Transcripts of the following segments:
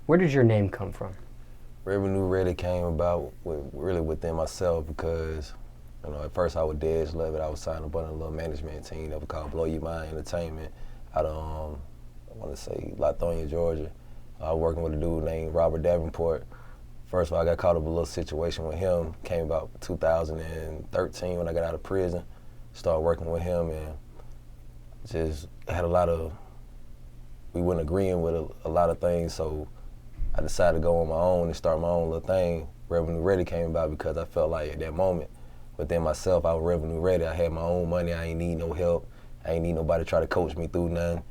Where did your name come from? Revenue really came about really within myself because, at first I was dead love it. I was signed up on a little management team that was called Blow Your Mind Entertainment out of, I want to say, Lithonia, Georgia. I was working with a dude named Robert Davenport. First of all, I got caught up in a little situation with him. Came about 2013 when I got out of prison. Started working with him and just had we weren't agreeing with a lot of things, so I decided to go on my own and start my own little thing. Revenue Ready came about because I felt like at that moment, within myself, I was revenue ready. I had my own money. I ain't need no help. I ain't need nobody to try to coach me through nothing.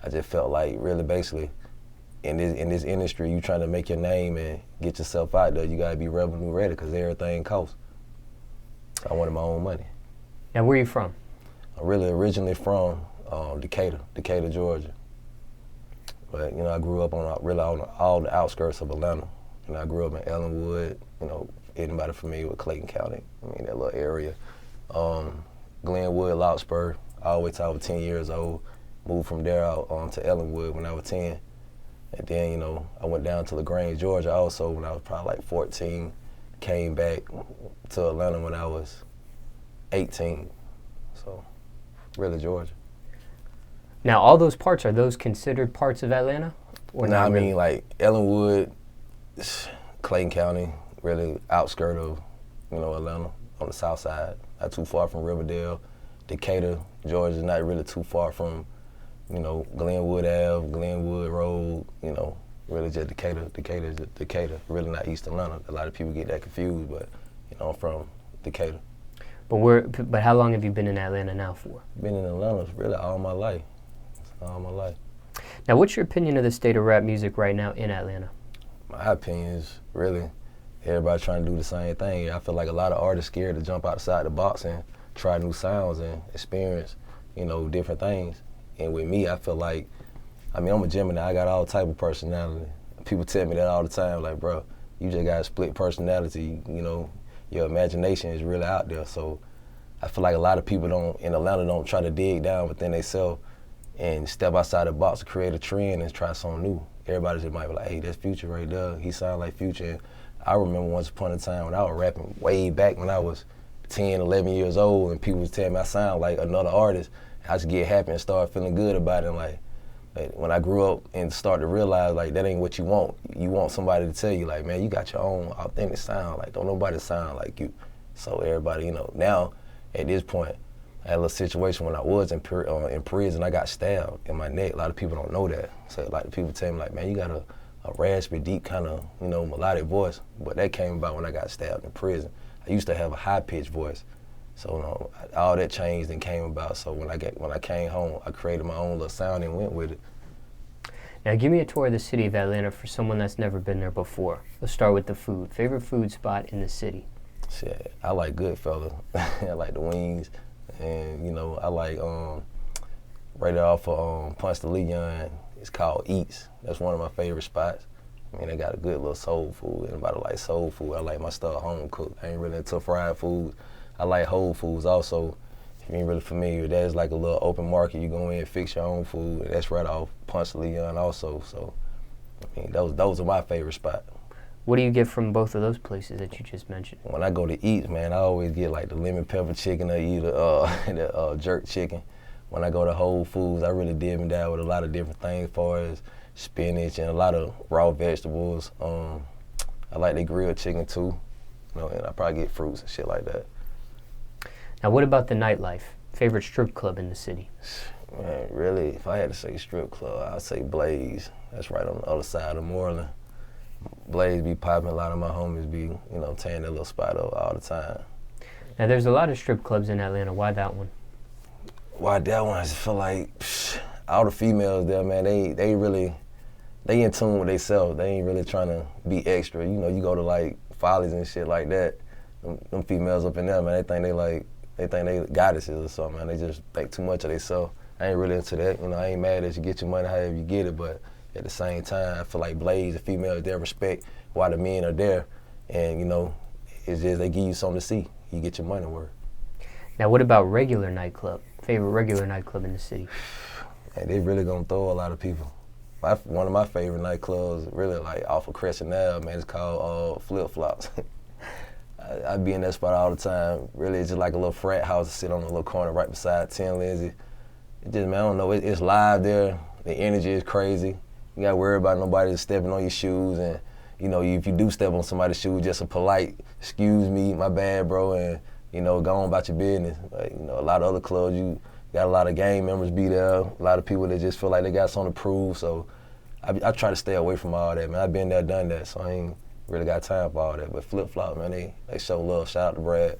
I just felt like really basically in this industry, you trying to make your name and get yourself out there, you gotta be revenue ready because everything costs. So I wanted my own money. Now, where are you from? I'm really originally from Decatur, Georgia. But, I grew up on all the outskirts of Atlanta. I grew up in Ellenwood, anybody familiar with Clayton County, that little area. Glenwood, Larkspur, all the way till I was 10 years old. Moved from there out to Ellenwood when I was 10. And then, I went down to LaGrange, Georgia also when I was probably like 14. Came back to Atlanta when I was 18. So, really Georgia. Now, all those parts, are those considered parts of Atlanta? Or no, like Ellenwood, Clayton County, really outskirt of, Atlanta on the south side. Not too far from Riverdale. Decatur, Georgia, not really too far from, Glenwood Ave, Glenwood Road, really just Decatur, really not East Atlanta. A lot of people get that confused, but, I'm from Decatur. But how long have you been in Atlanta now for? Been in Atlanta really all my life. All my life. Now, what's your opinion of the state of rap music right now in Atlanta? My opinion is really everybody trying to do the same thing. I feel like a lot of artists scared to jump outside the box and try new sounds and experience, different things. And with me, I feel like, I'm a Gemini. I got all type of personality. People tell me that all the time, like, bro, you just got a split personality. Your imagination is really out there. So I feel like a lot of people in Atlanta don't try to dig down within themselves and step outside the box to create a trend and try something new. Everybody just might be like, hey, that's Future right there. He sound like Future. And I remember once upon a time when I was rapping way back when I was 10, 11 years old and people was telling me I sound like another artist. I just get happy and start feeling good about it. And like when I grew up and started to realize like that ain't what you want. You want somebody to tell you like, man, you got your own authentic sound. Like don't nobody sound like you. So everybody, now at this point, I had a little situation when I was in prison. I got stabbed in my neck. A lot of people don't know that. So a lot of people tell me like, man, you got a raspy, deep kind of, melodic voice. But that came about when I got stabbed in prison. I used to have a high-pitched voice. So all that changed and came about. So when I came home, I created my own little sound and went with it. Now give me a tour of the city of Atlanta for someone that's never been there before. Let's start with the food. Favorite food spot in the city? Shit, I like Goodfellas. I like the wings. And, I like right off of Ponce de Leon, it's called Eats. That's one of my favorite spots. They got a good little soul food. Anybody like soul food? I like my stuff home cooked. I ain't really into fried foods. I like whole foods also. If you ain't really familiar, that's like a little open market. You go in and fix your own food. That's right off Ponce de Leon also. So, those are my favorite spots. What do you get from both of those places that you just mentioned? When I go to Eats, man, I always get like the lemon pepper chicken or either the jerk chicken. When I go to Whole Foods, I really dip and dab with a lot of different things as far as spinach and a lot of raw vegetables. I like the grilled chicken too, and I probably get fruits and shit like that. Now what about the nightlife? Favorite strip club in the city? Man, really, if I had to say strip club, I'd say Blaze. That's right on the other side of Moreland. Blaze be popping, a lot of my homies be, tearing that little spot up all the time. Now there's a lot of strip clubs in Atlanta. Why that one? Why that one? I just feel like all the females there, man, they in tune with themselves. They ain't really trying to be extra. You go to like Follies and shit like that. Them females up in there, man, they think they goddesses or something, man. They just think too much of themselves. I ain't really into that. I ain't mad that you get your money however you get it, but at the same time, I feel like Blaze, the females there respect why the men are there. And, it's just they give you something to see. You get your money worth. Now, what about regular nightclub? Favorite regular nightclub in the city? And they really gonna throw a lot of people. One of my favorite nightclubs, really like off of Crescent Ave, man, it's called Flip Flops. I be in that spot all the time. Really, it's just like a little frat house to sit on a little corner right beside Tin Lindsay. It just, man, I don't know, it's live there. The energy is crazy. You gotta worry about nobody stepping on your shoes, and you know, if you do step on somebody's shoes, just a polite, excuse me, my bad, bro, and you know, go on about your business. Like, you know, a lot of other clubs, you got a lot of gang members be there, a lot of people that just feel like they got something to prove, so I try to stay away from all that, man. I've been there, done that, so I ain't really got time for all that. But Flip Flop, man, they show love. Shout out to Brad.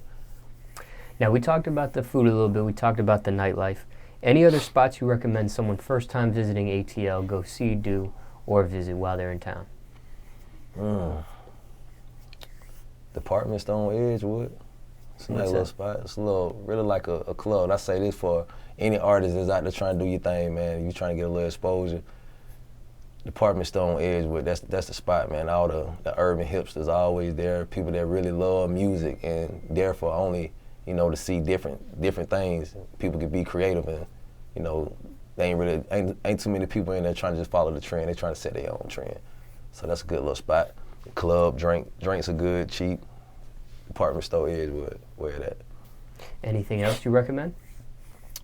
Now, we talked about the food a little bit. We talked about the nightlife. Any other spots you recommend someone first time visiting ATL go see, do, or visit while they're in town? Department Store on Edgewood. It's a nice little spot. It's a little, really like a club. I say this for any artist that's out there trying to do your thing, man. You trying to get a little exposure. Department Store on Edgewood, that's the spot, man. All the urban hipsters are always there. People that really love music and therefore only, you know, to see different things. People can be creative and, you know, they ain't too many people in there trying to just follow the trend. They trying to set their own trend. So that's a good little spot. Club, drinks are good, cheap. Department Store Edgewood, where that. Anything else you recommend?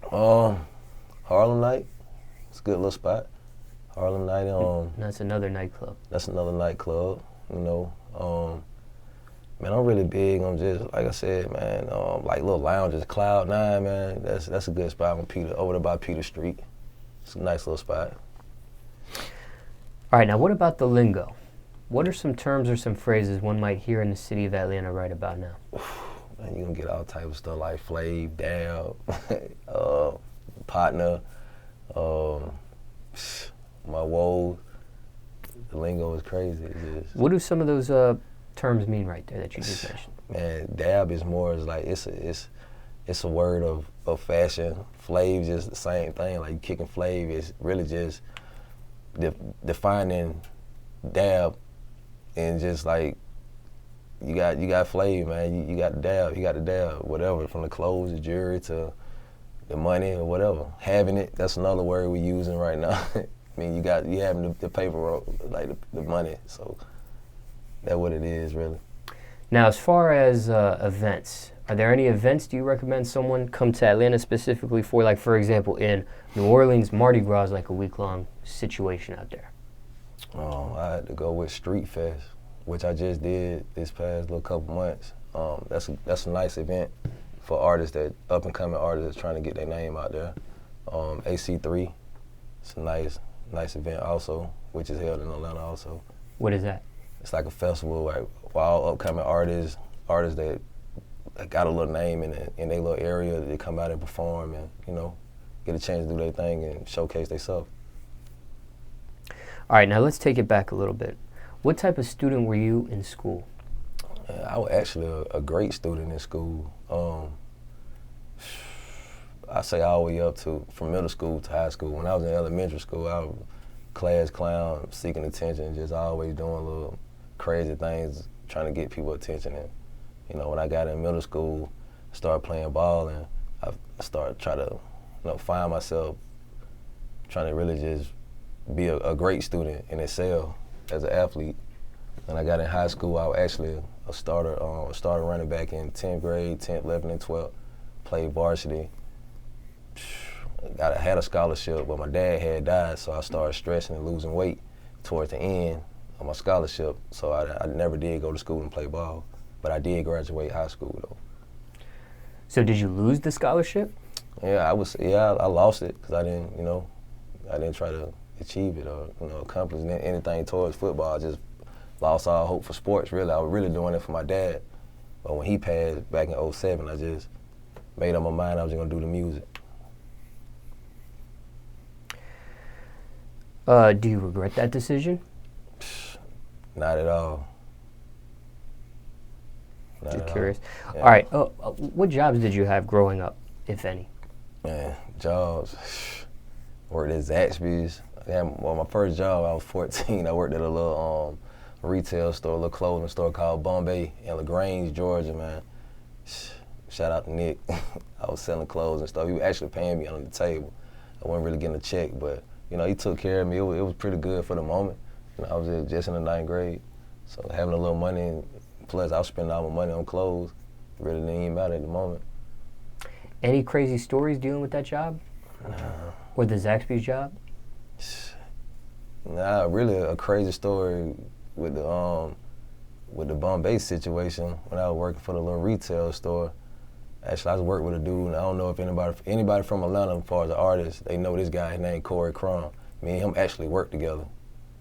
Harlem Night, it's a good little spot. Harlem Night, That's another nightclub. That's another nightclub, you know. Man, I'm really big on just, like I said, man, like little lounges, Cloud9, man, that's a good spot on over there by Peter Street. It's a nice little spot. All right, now what about the lingo? What are some terms or some phrases one might hear in the city of Atlanta right about now? Man, you're gonna get all type of stuff like flav, dab, partner, my woes. The lingo is crazy. What do some of those terms mean right there that you just mentioned? Man, dab is more as like it's a word of fashion. Flav just the same thing. Like kicking flav is really just defining dab, and just like you got flav, man. You got the dab, whatever, from the clothes, the jewelry to the money or whatever. Having it, that's another word we're using right now. I mean, you having the paper, like the money. So that's what it is, really. Now, as far as events, are there any events do you recommend someone come to Atlanta specifically for? Like, for example, in New Orleans, Mardi Gras is like a week-long situation out there. I had to go with Street Fest, which I just did this past little couple months. That's a nice event for artists, that up-and-coming artists that's trying to get their name out there. AC3, it's a nice event also, which is held in Atlanta also. What is that? It's like a festival, like all upcoming artists that got a little name in their little area, they come out and perform and, you know, get a chance to do their thing and showcase themselves. All right, now let's take it back a little bit. What type of student were you in school? I was actually a great student in school. I say all the way up to from middle school to high school. When I was in elementary school, I was class clown, seeking attention, just always doing little crazy things, trying to get people attention. And you know, when I got in middle school, I started playing ball, and I started trying to, you know, find myself, trying to really just be a great student and excel as an athlete. When I got in high school, I was actually a starter running back in 10th grade, 10th, 11th, and 12th. Played varsity. Had a scholarship, but my dad had died, so I started stressing and losing weight towards the end of my scholarship. So I never did go to school and play ball, but I did graduate high school though. So did you lose the scholarship? Yeah, I lost it because I didn't try to achieve it or, you know, accomplish anything towards football. I just lost all hope for sports, really. I was really doing it for my dad. But when he passed back in '07, I just made up my mind I was going to do the music. Do you regret that decision? Not at all. Just curious. Yeah. All right, what jobs did you have growing up, if any? Man, jobs. Worked at Zaxby's. My first job, I was 14. I worked at a little retail store, a little clothing store called Bombay in LaGrange, Georgia, man. Shout out to Nick. I was selling clothes and stuff. He was actually paying me under the table. I wasn't really getting a check, but you know, he took care of me. It was pretty good for the moment. You know, I was just in the 9th grade, so having a little money, plus I was spending all my money on clothes, really didn't even matter at the moment. Any crazy stories dealing with that job? Nah. Or the Zaxby's job? Nah, really a crazy story with the Bombay situation when I was working for the little retail store. Actually, I was working with a dude, and I don't know if anybody from Atlanta, as far as an artist, they know this guy named Corey Crum. Me and him actually worked together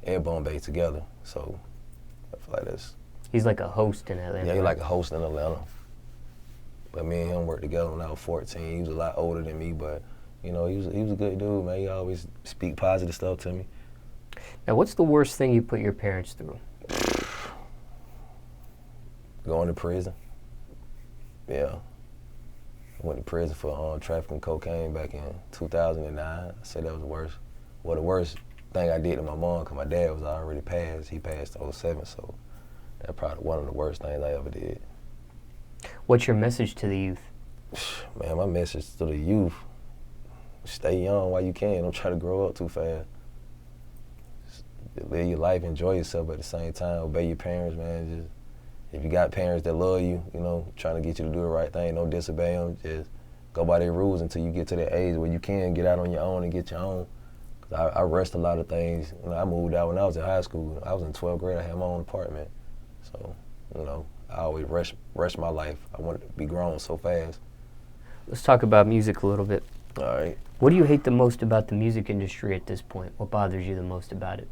at Bombay together. So I feel like that's... He's like a host in Atlanta. Yeah, he's like a host in Atlanta. But me and him worked together when I was 14. He was a lot older than me, but you know, he was a good dude, man. He always speak positive stuff to me. Now, what's the worst thing you put your parents through? Going to prison. Yeah. I went to prison for trafficking cocaine back in 2009. I say that was the worst. Well, the worst thing I did to my mom, because my dad was already passed. He passed in 2007, so that's probably one of the worst things I ever did. What's your message to the youth? Man, my message to the youth, stay young while you can. Don't try to grow up too fast. Just live your life, enjoy yourself, but at the same time, obey your parents, man. Just, if you got parents that love you, you know, trying to get you to do the right thing, don't disobey them. Just go by their rules until you get to that age where you can get out on your own and get your own. 'Cause I rushed a lot of things. You know, I moved out when I was in high school. I was in 12th grade. I had my own apartment. So, you know, I always rushed my life. I wanted to be grown so fast. Let's talk about music a little bit. All right. What do you hate the most about the music industry at this point? What bothers you the most about it?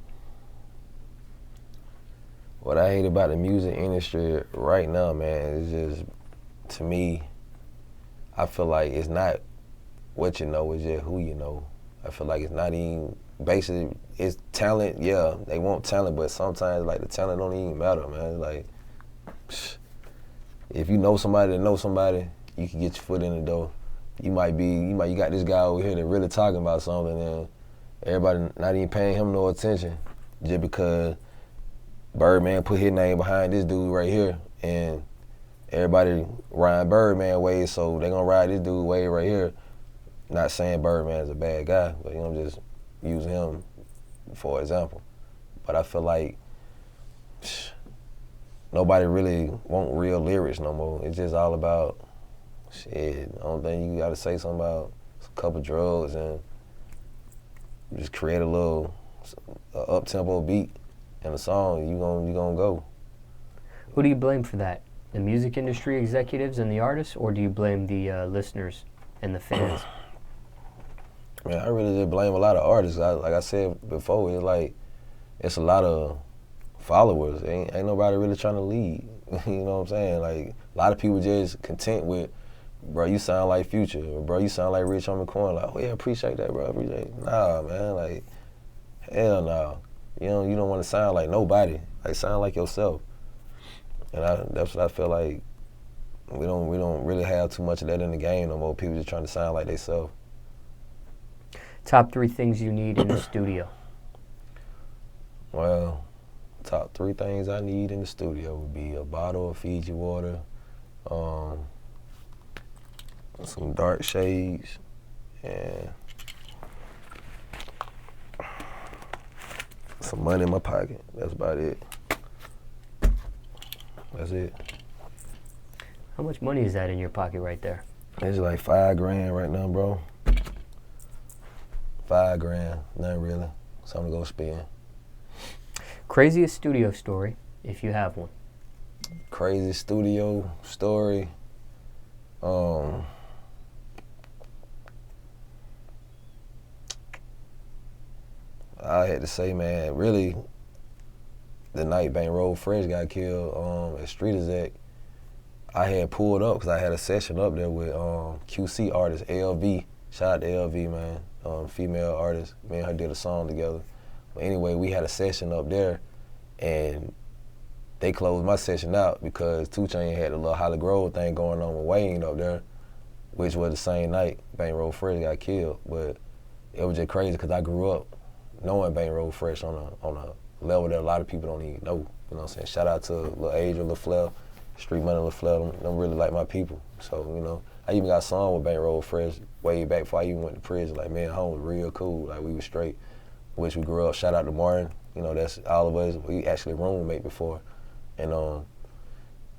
What I hate about the music industry right now, man, is just, to me, I feel like it's not what you know, it's just who you know. I feel like it's not even, basically, it's talent, yeah, they want talent, but sometimes, like, the talent don't even matter, man. Like, if you know somebody that knows somebody, you can get your foot in the door. You got this guy over here that really talking about something, and everybody not even paying him no attention just because Birdman put his name behind this dude right here, and everybody riding Birdman way, so they gonna ride this dude way right here. Not saying Birdman is a bad guy, but you know, I'm just using him for example. But I feel like nobody really want real lyrics no more. It's just all about shit. The only thing you gotta say something about is a couple drugs and just create a little up-tempo beat and a song, you gonna go. Who do you blame for that? The music industry executives and the artists, or do you blame the listeners and the fans? Man, I really just blame a lot of artists. Like I said before, it's a lot of followers. Ain't nobody really trying to lead. You know what I'm saying? Like, a lot of people just content with, bro, you sound like Future, or bro, you sound like Rich Homie Quan. Like, oh yeah, appreciate that, bro. Nah, man, like, hell no. You don't want to sound like nobody. Like, sound like yourself. And that's what I feel like. We don't really have too much of that in the game no more. People just trying to sound like themselves. Top 3 things you need in the studio. Well, top 3 things I need in the studio would be a bottle of Fiji water, some dark shades, and some money in my pocket. That's about it. That's it. How much money is that in your pocket right there? It's like $5 grand right now, bro. $5 grand, nothing really. Something to go spend. Craziest studio story, if you have one. Crazy studio story. I had to say, man, really, the night Bankroll Fresh got killed at Street Exec, I had pulled up because I had a session up there with QC artist LV. Shout out to LV, man, female artist. Me and her did a song together. But anyway, we had a session up there, and they closed my session out because 2 Chainz had a little Holly Grove thing going on with Wayne up there, which was the same night Bankroll Fresh got killed. But it was just crazy because I grew up knowing Bankroll Fresh on a level that a lot of people don't even know. You know what I'm saying? Shout out to Lil Age or Lil Flair, Street Money Lil Flair, them really like my people. So, you know, I even got a song with Bankroll Fresh way back before I even went to prison. Like, man, home was real cool. Like, we was straight. which we grew up. Shout out to Martin. You know, that's all of us. We actually roommate before. And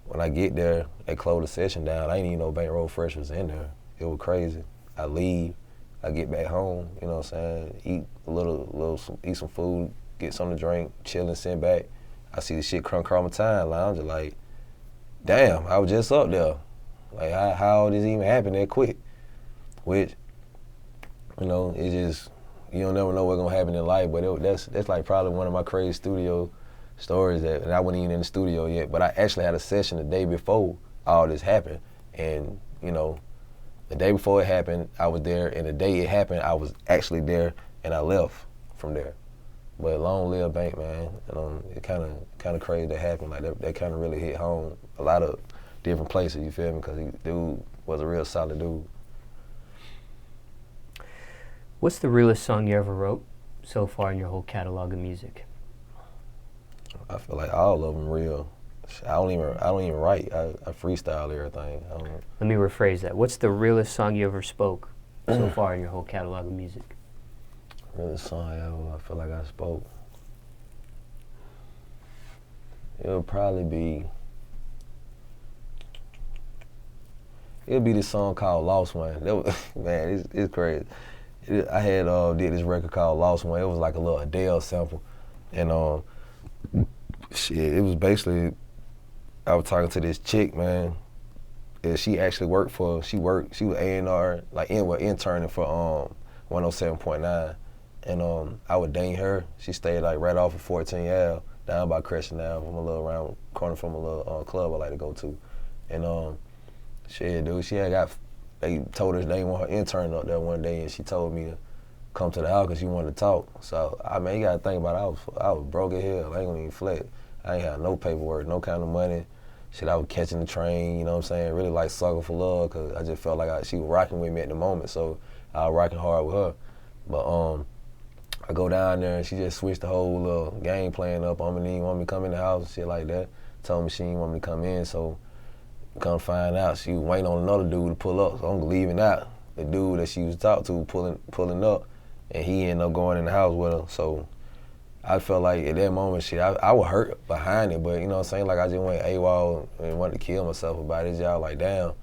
when I get there, they close the session down. I didn't even know Bankroll Fresh was in there. It was crazy. I leave. I get back home, you know what I'm saying, eat a little eat some food, get something to drink, chill and send back. I see the shit crumb my timeline. I'm just like, damn, I was just up there. Like, how did this even happen that quick? Which, you know, it's just, you don't never know what's gonna happen in life, but that's like probably one of my crazy studio stories and I wasn't even in the studio yet, but I actually had a session the day before all this happened. And, you know, the day before it happened, I was there, and the day it happened, I was actually there, and I left from there. But long live Bank, man. It kind of crazy that happened. Like that kind of really hit home a lot of different places. You feel me? Because dude was a real solid dude. What's the realest song you ever wrote so far in your whole catalog of music? I feel like all of them real. I don't even write. I freestyle everything. Let me rephrase that. What's the realest song you ever spoke so far in your whole catalog of music? Realest song I feel like I spoke. It'll probably be this song called Lost One. Man, it's crazy. I had did this record called Lost One. It was like a little Adele sample, and shit, it was basically. I was talking to this chick, man. And she actually she was A&R, like interning for 107.9. And I would dang her. She stayed like right off of 14 Ave, down by Crescent Ave, from a little round corner from a little club I like to go to. And shit, dude, they told her they didn't want her intern up there one day, and she told me to come to the house because she wanted to talk. So, I mean, you got to think about it. I was broke as hell. I ain't gonna even flex. I ain't had no paperwork, no kind of money. Shit, I was catching the train, you know what I'm saying? Really like sucker for love, because I just felt like she was rocking with me at the moment, so I was rocking hard with her. But I go down there and she just switched the whole little game plan up on me. Didn't want me to come in the house and shit like that. Told me she didn't want me to come in, so come find out she was waiting on another dude to pull up. So I'm leaving out the dude that she was talking to pulling up, and he ended up going in the house with her. So I felt like at that moment, shit, I was hurt behind it, but you know what I'm saying? Like I just went AWOL and wanted to kill myself about it. Y'all like, damn,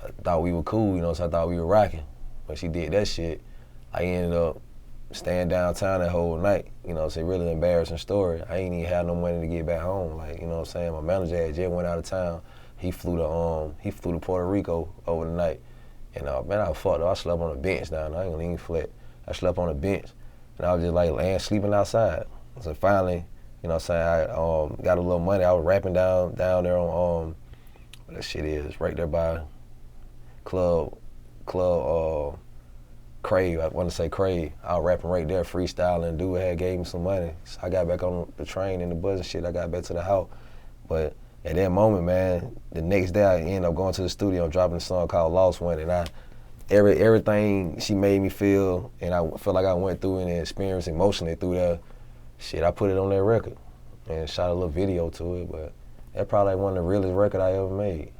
I thought we were cool, you know, so I thought we were rocking. When she did that shit, I ended up staying downtown that whole night. You know, it's a really embarrassing story. I ain't even had no money to get back home. Like, you know what I'm saying? My manager had just went out of town. He flew to Puerto Rico over the night. And man, I was fucked up. I slept on a bench down there. I ain't gonna even flat. I slept on a bench. And I was just like laying, sleeping outside. So finally, you know what I'm saying, I got a little money. I was rapping down there on, what that shit is, right there by Club Crave. I want to say Crave. I was rapping right there, freestyling. Dude had gave me some money. So I got back on the train and the bus and shit. I got back to the house. But at that moment, man, the next day I ended up going to the studio and dropping a song called Lost One. And everything she made me feel, and I felt like I went through and experienced emotionally through that shit, I put it on that record and shot a little video to it. But that's probably one of the realest records I ever made.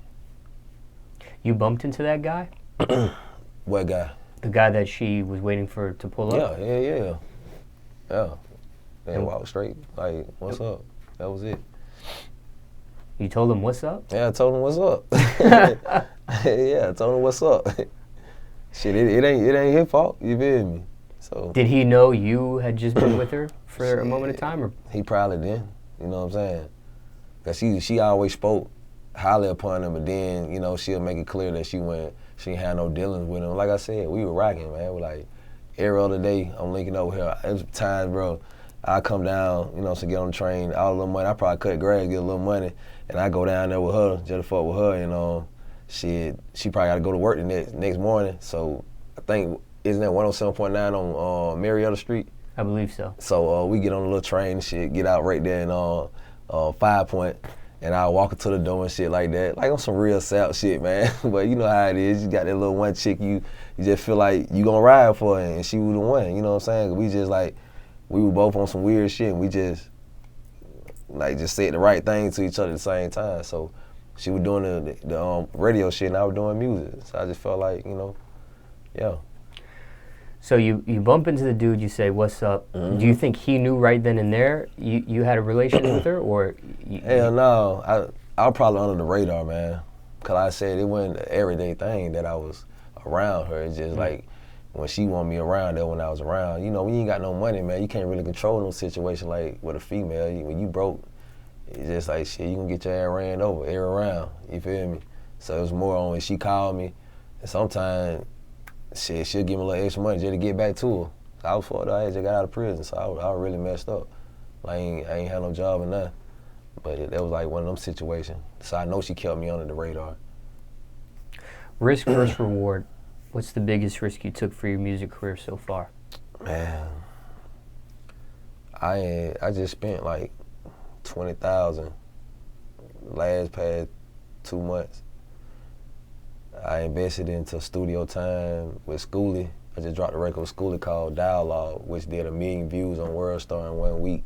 You bumped into that guy? What guy? The guy that she was waiting for to pull up? Yeah. And walk straight, like, what's up? That was it. You told him what's up? Yeah, I told him what's up. Yeah, I told him what's up. Shit, it ain't his fault, you feel me? So did he know you had just been with her for a moment of time? Or? He probably did, you know what I'm saying? Because she always spoke highly upon him, but then, you know, she'll make it clear that she ain't had no dealings with him. Like I said, we were rocking, man. We're like, every other day, I'm linking over here. There's times, bro, I come down, you know, to get on the train, all the little money. I probably cut grass, get a little money, and I go down there with her, just to fuck with her, and she probably got to go to work the next morning. So I think, isn't that 107.9 on Marietta Street? I believe so. So we get on a little train and shit, get out right there in 5 Point, and I walk into the door and shit like that. Like on some real South shit, man. But you know how it is. You got that little one chick you just feel like you gonna ride for her, and she was the one, you know what I'm saying? We just like, we were both on some weird shit, and we just said the right thing to each other at the same time. So she was doing the radio shit, and I was doing music. So I just felt like, you know, yeah. So you bump into the dude, you say, "What's up?" Do you think he knew right then and there you had a relation with her, or? Hell no, I was probably under the radar, man. Cause I said it wasn't an everyday thing that I was around her. It's just like when she wanted me around there when I was around. You know, when you ain't got no money, man, you can't really control no situation like with a female. When you broke, it's just like shit, you gonna get your ass ran over every round. You feel me? So it was more on when she called me, and sometimes shit, she'll give me a little extra money just to get back to her. I was fucked up. I just got out of prison, so I was really messed up. Like, I ain't had no job or nothing. But that was like one of them situations. So I know she kept me under the radar. Risk versus reward. What's the biggest risk you took for your music career so far? Man, I just spent like $20,000 past 2 months. I invested into studio time with Schoolie. I just dropped a record with Schoolie called Dialogue, which did 1 million views on World Star in 1 week.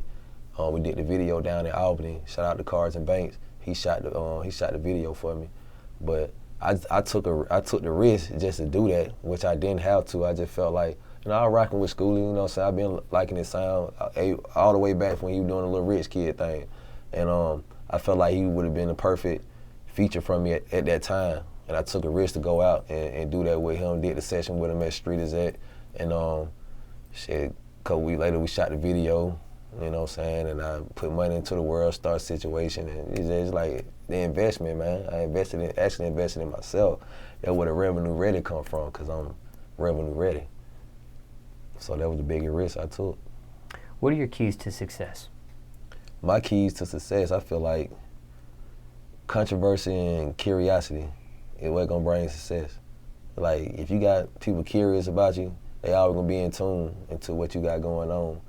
We did the video down in Albany. Shout out to Cards and Banks. He shot the video for me. But I took the risk just to do that, which I didn't have to. I just felt like, you know, I was rocking with Schoolie, you know, so I've been liking his sound all the way back from when he was doing the little rich kid thing. And I felt like he would have been the perfect feature for me at that time. And I took a risk to go out and do that with him, did the session with him at Street Is At. And shit, a couple weeks later we shot the video, you know what I'm saying? And I put money into the World Star situation. And it's just like the investment, man. I actually invested in myself. That's where the revenue ready come from, because I'm revenue ready. So that was the biggest risk I took. What are your keys to success? My keys to success, I feel like controversy and curiosity is what's gonna bring success. Like, if you got people curious about you, they always gonna be in tune into what you got going on.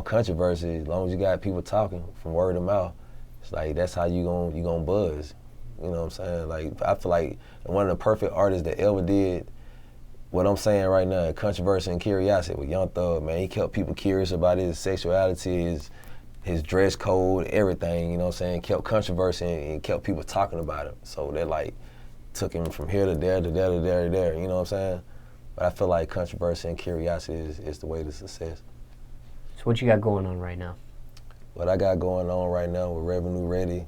Controversy, as long as you got people talking from word of mouth, it's like that's how you gonna buzz. You know what I'm saying? Like, I feel like one of the perfect artists that ever did what I'm saying right now, controversy and curiosity with Young Thug, man. He kept people curious about his sexuality, his dress code, everything, you know what I'm saying? Kept controversy and kept people talking about him. So that like took him from here to there to there to there to there, you know what I'm saying? But I feel like controversy and curiosity is the way to success. So what you got going on right now? What I got going on right now with Revenue Ready,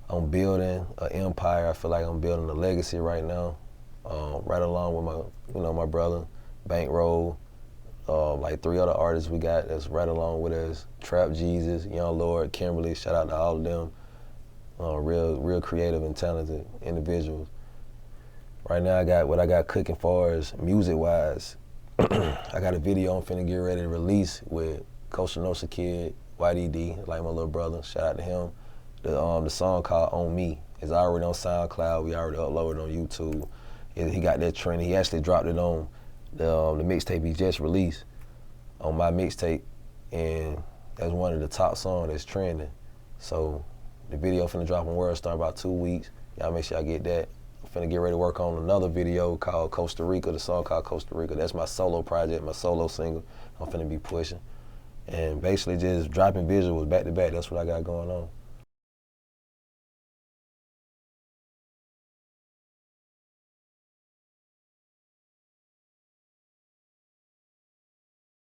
I'm building an empire. I feel like I'm building a legacy right now. Right along with my brother, Bankroll, like 3 other artists we got that's right along with us. Trap Jesus, Young Lord, Kimberly, shout out to all of them. Real creative and talented individuals. Right now what I got cooking for is music-wise. I got a video I'm finna get ready to release with Cosa Nostra Kidd, YDD, like my little brother, shout out to him. The song called On Me is already on SoundCloud, we already uploaded on YouTube. He got that trend. He actually dropped it on the mixtape he just released on my mixtape, and that's one of the top songs that's trending. So the video finna drop on World Star in about 2 weeks. Y'all make sure I get that. I'm finna get ready to work on another video called Costa Rica, the song called Costa Rica. That's my solo project, my solo single I'm finna be pushing. And basically just dropping visuals back to back. That's what I got going on.